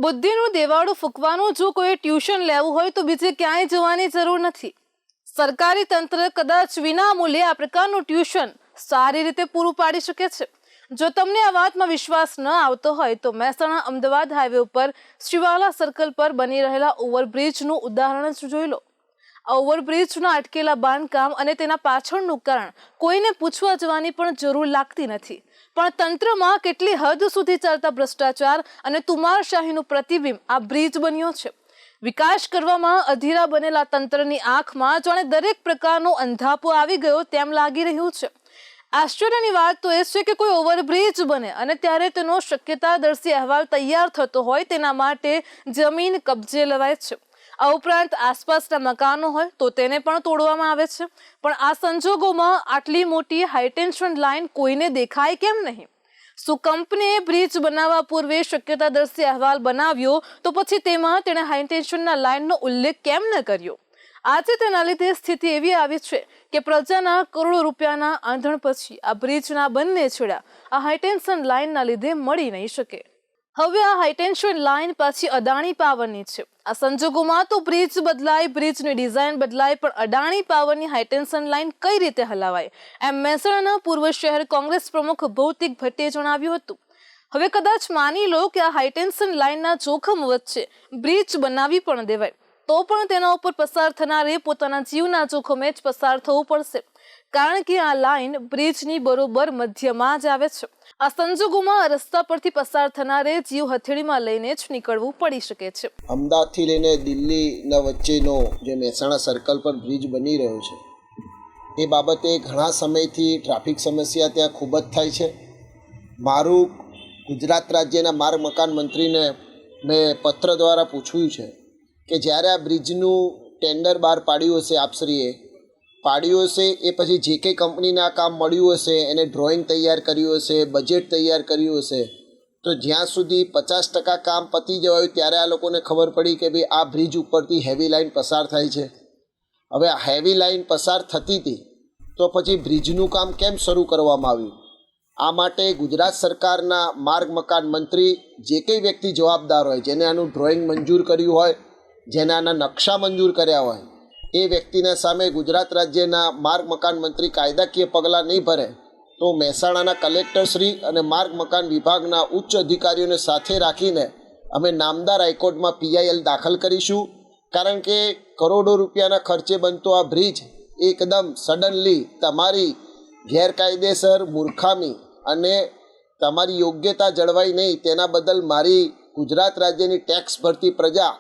બુદ્ધિનું દેવાળું ફૂંકવાનું જો કોઈ ટ્યુશન લેવું હોય તો બીજે ક્યાંય જવાની જરૂર નથી. સરકારી તંત્ર કદાચ વિના મૂલ્યે આ પ્રકારનું ટ્યુશન સારી રીતે પૂરું પાડી શકે છે. જો તમને આ વાતમાં વિશ્વાસ ન આવતો હોય તો મહેસાણા અમદાવાદ હાઈવે ઉપર શિવાલા સર્કલ પર બની રહેલા ઓવરબ્રિજનું ઉદાહરણ જ જોઈ લો. આ ઓવરબ્રિજના અટકેલા બાંધકામ અને તેના પાછળનું કારણ કોઈને પૂછવા જવાની પણ જરૂર લાગતી નથી, પણ તંત્રમાં કેટલી હદ સુધી ચાલતા ભ્રષ્ટાચાર અને તુમારશાહીનું પ્રતિબિંબ આ બ્રિજ બન્યો છે. વિકાસ કરવામાં અધીરા બનેલા તંત્રની આંખમાં જાણે દરેક પ્રકારનો અંધાપો આવી ગયો તેમ લાગી રહ્યું છે. આશ્ચર્યની વાત તો એ છે કે કોઈ ઓવરબ્રિજ બને અને ત્યારે તેનો શક્યતાદર્શી અહેવાલ તૈયાર થતો હોય તેના માટે જમીન કબજે લેવાય છે. આ ઉપરાંત આસપાસના મકાનો હોય તો તેને પણ તોડવામાં આવે છે. પણ આ સંજોગોમાં આટલી મોટી હાઈટેન્શન લાઇન કોઈને દેખાય કેમ નહીં? શું કંપનીએ બ્રિજ બનાવવા પૂર્વે શક્યતાદર્શી અહેવાલ બનાવ્યો તો પછી તેમાં તેણે હાઈટેન્શનના લાઇનનો ઉલ્લેખ કેમ ન કર્યો? આજે તેના લીધે સ્થિતિ એવી આવી છે કે પ્રજાના કરોડો રૂપિયાના આંધણ પછી આ બ્રિજના બંને છેડા આ હાઈટેન્શન લાઇનના લીધે મળી નહીં શકે. હવે આ હાઈટેન્શન લાઇન પાછી અદાણી પાવરની છે. આ સંજોગોમાં તો બ્રિજ બદલાય, બ્રિજની ડિઝાઇન બદલાય, પણ અદાણી પાવરની હાઈટેન્શન લાઇન કઈ રીતે હલાવાય એમ મહેસાણાના પૂર્વ શહેર કોંગ્રેસ પ્રમુખ ભૌતિક ભટ્ટે જણાવ્યું હતું. હવે કદાચ માની લો કે આ હાઈટેન્શન લાઇનના જોખમ વચ્ચે બ્રિજ બનાવી પણ દેવાય તો પણ તેના ઉપર પસાર થનારે પોતાના જીવના જોખમે જ પસાર થવું પડશે, કારણ કે આ લાઇન બ્રિજની બરોબર મધ્યમાં જ આવે છે. આ સંજોગોમાં રસ્તા પરથી પસાર થનારે જીવ હથેળીમાં લઈને જ નીકળવું પડી શકે છે. અમદાવાદથી લઈને દિલ્હીના વચ્ચેનો જે મહેસાણા સર્કલ પર બ્રિજ બની રહ્યો છે એ બાબતે ઘણા સમયથી ટ્રાફિક સમસ્યા ત્યાં ખૂબ જ થાય છે. મારું ગુજરાત રાજ્યના માર્ગ મકાન મંત્રીને મેં પત્ર દ્વારા પૂછ્યું છે કે જ્યારે આ બ્રિજનું ટેન્ડર બહાર પાડ્યું હશે, આપશ્રીએ પાડ્યું હશે, એ પછી જે કંઈ કંપનીને આ કામ મળ્યું હશે એને ડ્રોઈંગ તૈયાર કર્યું હશે, બજેટ તૈયાર કર્યું હશે, તો જ્યાં સુધી 50% કામ પતી જવાયું ત્યારે આ લોકોને ખબર પડી કે ભાઈ આ બ્રિજ ઉપરથી હેવી લાઇન પસાર થાય છે. હવે આ હેવી લાઇન પસાર થતી હતી તો પછી બ્રિજનું કામ કેમ શરૂ કરવામાં આવ્યું? આ માટે ગુજરાત સરકારના માર્ગ મકાન મંત્રી જે કંઈ વ્યક્તિ જવાબદાર હોય, જેને આનું ડ્રોઈંગ મંજૂર કર્યું હોય, જેને આના નકશા મંજૂર કર્યા હોય, એ વ્યક્તિના સામે ગુજરાત રાજ્યના માર્ગ મકાન મંત્રી કાયદાકીય પગલાં નહીં ભરે તો મહેસાણાના કલેક્ટરશ્રી અને માર્ગ મકાન વિભાગના ઉચ્ચ અધિકારીઓને સાથે રાખીને અમે નામદાર હાઈકોર્ટમાં PIL દાખલ કરીશું. કારણ કે કરોડો રૂપિયાના ખર્ચે બનતો આ બ્રિજ એકદમ સડનલી તમારી ગેરકાયદેસર મૂર્ખામી અને તમારી યોગ્યતા જળવાઈ નહીં તેના બદલ મારી ગુજરાત રાજ્યની ટેક્સ ભરતી પ્રજા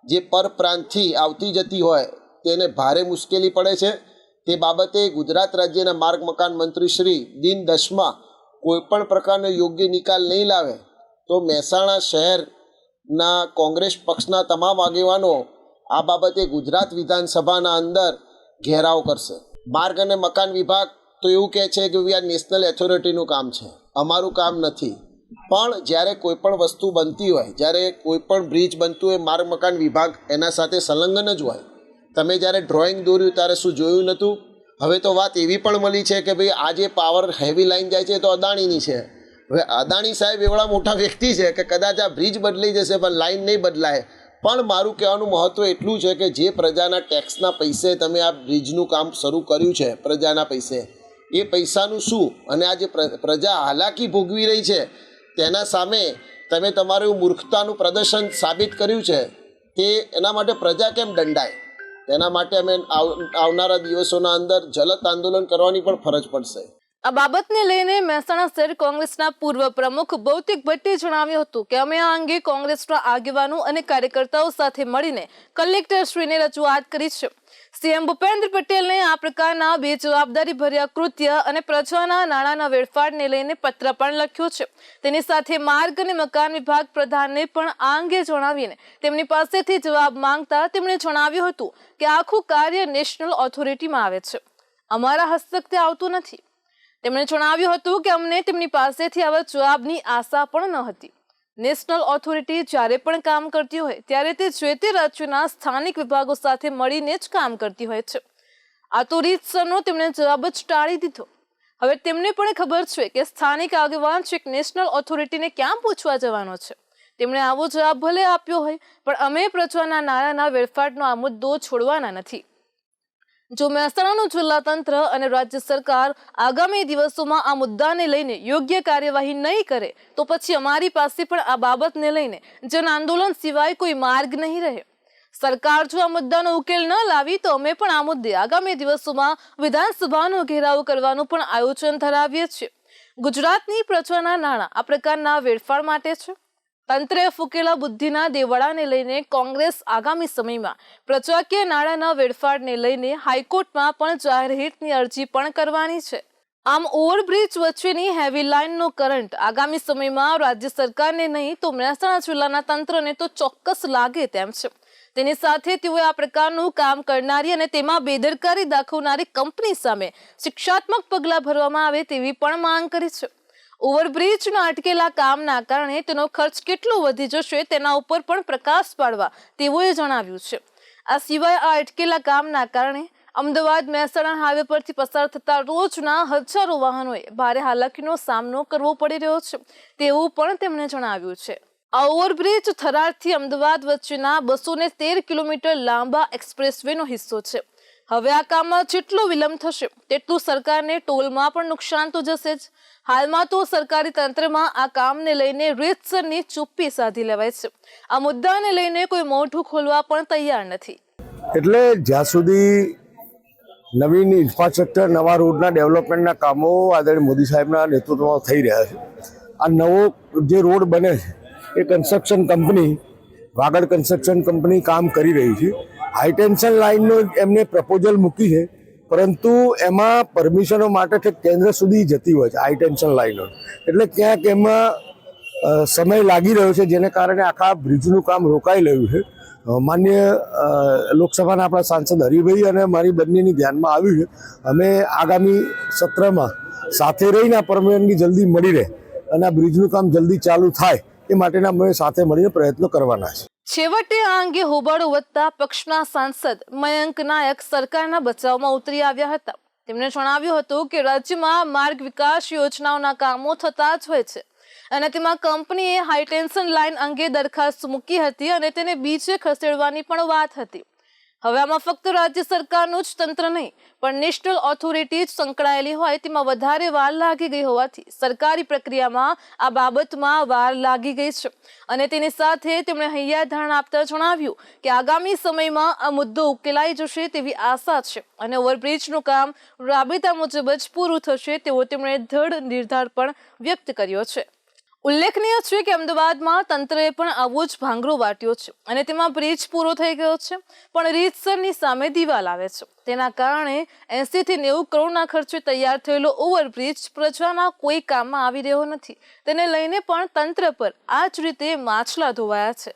જે પરપ્રાંતથી આવતી જતી હોય તેને ભારે મુશ્કેલી પડે છે. તે બાબતે ગુજરાત રાજ્યના માર્ગ મકાન મંત્રી શ્રી દિન દસમાં કોઈપણ પ્રકારનો યોગ્ય નિકાલ નહીં લાવે તો મહેસાણા શહેરના કોંગ્રેસ પક્ષના તમામ આગેવાનો આ બાબતે ગુજરાત વિધાનસભાના અંદર ઘેરાવ કરશે. માર્ગ અને મકાન વિભાગ તો એવું કહે છે કે આ નેશનલ ઓથોરિટીનું કામ છે, અમારું કામ નથી. પણ જ્યારે કોઈપણ વસ્તુ બનતી હોય, જ્યારે કોઈપણ બ્રિજ બનતું હોય, માર્ગ મકાન વિભાગ એના સાથે સંલગ્ન જ હોય. તમે જ્યારે ડ્રોઈંગ દોર્યું ત્યારે શું જોયું નહોતું? હવે તો વાત એવી પણ મળી છે કે ભાઈ આ જે પાવર હેવી લાઇન જાય છે તો અદાણીની છે. હવે અદાણી સાહેબ એવડા મોટા વ્યક્તિ છે કે કદાચ આ બ્રિજ બદલાઈ જશે પણ લાઇન નહીં બદલાય. પણ મારું કહેવાનું મહત્ત્વ એટલું છે કે જે પ્રજાના ટેક્સના પૈસે તમે આ બ્રિજનું કામ શરૂ કર્યું છે, પ્રજાના પૈસે, એ પૈસાનું શું? અને આ જે પ્રજા હાલાકી ભોગવી રહી છે તેના સામે તમે તમારું મૂર્ખતાનું પ્રદર્શન સાબિત કર્યું છે, તે એના માટે પ્રજા કેમ દંડાય? તેના માટે અમે આવનારા દિવસોના અંદર જલદ આંદોલન કરવાની પણ ફરજ પડશે. આ બાબતને લઈને મહેસાણા શહેર કોંગ્રેસના પૂર્વ પ્રમુખ ભૌતિક ભટ્ટે જણાવ્યું હતું કે અમે આ અંગે કોંગ્રેસના આગેવાનો અને કાર્યકર્તાઓ સાથે મળીને કલેક્ટરશ્રીને રજૂઆત કરી છે. CM ભૂપેન્દ્ર પટેલને આ પ્રકારના બેજવાબદારી ભર્યા કૃત્ય અને પ્રજાના નાણાંના વેડફાટને લઈને પત્ર પણ લખ્યો છે. તેની સાથે માર્ગ અને મકાન વિભાગ પ્રધાનને પણ આ અંગે જણાવીને તેમની પાસેથી જવાબ માંગતા તેમણે જણાવ્યું હતું કે આખું કાર્ય નેશનલ ઓથોરિટીમાં આવે છે, અમારા હસ્તક તે આવતું નથી. તેમણે જણાવ્યું હતું કે અમને તેમની પાસેથી આવા જવાબની આશા પણ ન હતી. નેશનલ ઓથોરિટી જ્યારે પણ કામ કરતી હોય ત્યારે તે જે તે રાજ્યના સ્થાનિક વિભાગો સાથે મળીને જ કામ કરતી હોય છે. આ તો રીતસરનો તેમણે જવાબ જ ટાળી દીધો. હવે તેમને પણ ખબર છે કે સ્થાનિક આગેવાન છે નેશનલ ઓથોરિટીને ક્યાં પૂછવા જવાનો છે. તેમણે આવો જવાબ ભલે આપ્યો હોય, પણ અમે પ્રજાના નાણાંના વેડફાટનો આ મુદ્દો છોડવાના નથી. જો મહેસાણાનું જિલ્લા તંત્ર અને રાજ્ય સરકાર આગામી દિવસોમાં આ મુદ્દાને લઈને યોગ્ય કાર્યવાહી નહીં કરે તો પછી અમારી પાસે પણ આ બાબતને લઈને જન આંદોલન સિવાય કોઈ માર્ગ નહીં રહે. સરકાર જો આ મુદ્દાનો ઉકેલ ન લાવી તો અમે પણ આ મુદ્દે આગામી દિવસોમાં વિધાનસભાનો ઘેરાવ કરવાનું પણ આયોજન ધરાવીએ છીએ. ગુજરાતની પ્રજાના નાણાં આ પ્રકારના વેડફાટ માટે છે. તંત્રે ફૂકેલા બુદ્ધિના દેવડાને લઈને કોંગ્રેસ આગામી સમયમાં પ્રજાકીય નાણાંના વેડફાટને લઈને હાઈકોર્ટમાં પણ જાહેરહિતની અરજી પણ કરવાની છે. આમ ઓવરબ્રિજ વચ્ચેની હેવી લાઇનનો કરંટ આગામી સમયમાં રાજ્ય સરકારને નહીં તો મહેસાણા જિલ્લાના તંત્રને તો ચોક્કસ લાગે તેમ છે. તેની સાથે તેઓએ આ પ્રકારનું કામ કરનારી અને તેમાં બેદરકારી દાખવનારી કંપની સામે શિક્ષાત્મક પગલાં ભરવામાં આવે તેવી પણ માંગ કરી છે. ઓવરબ્રિજના અટકેલા કામના કારણે તેનો ખર્ચ કેટલો વધી જશે તેના ઉપર પણ પ્રકાશ પાડવા તેઓએ જણાવ્યું છે. આ સિવાય આ અટકેલા કામના કારણે અમદાવાદ મહેસાણા હાઈવે પરથી પસાર થતા રોજના હજારો વાહનોએ ભારે હાલાકીનો સામનો કરવો પડી રહ્યો છે તેવું પણ તેમણે જણાવ્યું છે. આ ઓવરબ્રિજ થરાદથી અમદાવાદ વચ્ચેના 213 કિલોમીટર લાંબા એક્સપ્રેસવેનો હિસ્સો છે. હવે આ કામમાં જેટલો વિલંબ થશે તેટલું સરકારને ટોલમાં પણ નુકસાન તો જશે જ. હાલમાં તો સરકારી તંત્રમાં આ કામને લઈને રીતસરની ચુપ્પી સાધી લેવાય છે. આ મુદ્દાને લઈને કોઈ મોઢું ખોલવા પણ તૈયાર નથી. એટલે જ્યાં સુધી નવીન ઇન્ફ્રાસ્ટ્રક્ચર, નવા રોડના ડેવલપમેન્ટના કામો આદરણીય મોદી સાહેબના નેતૃત્વમાં થઈ રહ્યા છે. આ નવો જે રોડ બને છે એ construction company Vagad construction company કામ કરી રહી છે. હાઈટેન્શન લાઇનનો એમને પ્રપોઝલ મૂકી છે, પરંતુ એમાં પરમિશનો માટે કેન્દ્ર સુધી જતી હોય છે હાઈટેન્શન લાઇનો. એટલે ક્યાંક એમાં સમય લાગી રહ્યો છે, જેને કારણે આખા બ્રિજનું કામ રોકાઈ રહ્યું છે. માન્ય લોકસભાના આપણા સાંસદ હરિભાઈ અને મારી બંનેની ધ્યાનમાં આવ્યું છે. અમે આગામી સત્રમાં સાથે રહીને આ પરમિશનની જલ્દી મળી રહે અને આ બ્રિજનું કામ જલ્દી ચાલુ થાય એ માટેના અમે સાથે મળીને પ્રયત્નો કરવાના છે. છેવટે આ અંગે હોબાળો વધતા પક્ષના સાંસદ મયંક નાયક સરકારના બચાવમાં ઉતરી આવ્યા હતા. તેમણે જણાવ્યું હતું કે રાજ્યમાં માર્ગ વિકાસ યોજનાઓના કામો થતા જ હોય છે અને તેમાં કંપનીએ હાઈટેન્શન લાઇન અંગે દરખાસ્ત મૂકી હતી અને તેને બીજે ખસેડવાની પણ વાત હતી. હવે આમાં ફક્ત રાજ્ય સરકારનું જ તંત્ર નહીં પણ નેશનલ ઓથોરિટી જ સંકળાયેલી હોય તેમાં વધારે વાર લાગી ગઈ હોવાથી સરકારી પ્રક્રિયામાં આ બાબતમાં વાર લાગી ગઈ છે અને તેની સાથે તેમણે હૈયાધારણ આપતા જણાવ્યું કે આગામી સમયમાં આ મુદ્દો ઉકેલાઈ જશે તેવી આશા છે અને ઓવરબ્રિજનું કામ રાબેતા મુજબ જ પૂરું થશે તેવો તેમણે દ્રઢ નિર્ધાર પણ વ્યક્ત કર્યો છે. ઉલ્લેખનીય છે કે અમદાવાદમાં તંત્રએ પણ આવો જ ભાંગરો વાટ્યો છે અને તેમાં બ્રિજ પૂરો થઈ ગયો છે પણ રીતસરની સામે દિવાલ આવે છે. તેના કારણે 80 થી 90 કરોડના ખર્ચે તૈયાર થયેલો ઓવરબ્રિજ પ્રજાના કોઈ કામમાં આવી રહ્યો નથી. તેને લઈને પણ તંત્ર પર આ જ રીતે માછલા ધોવાયા છે.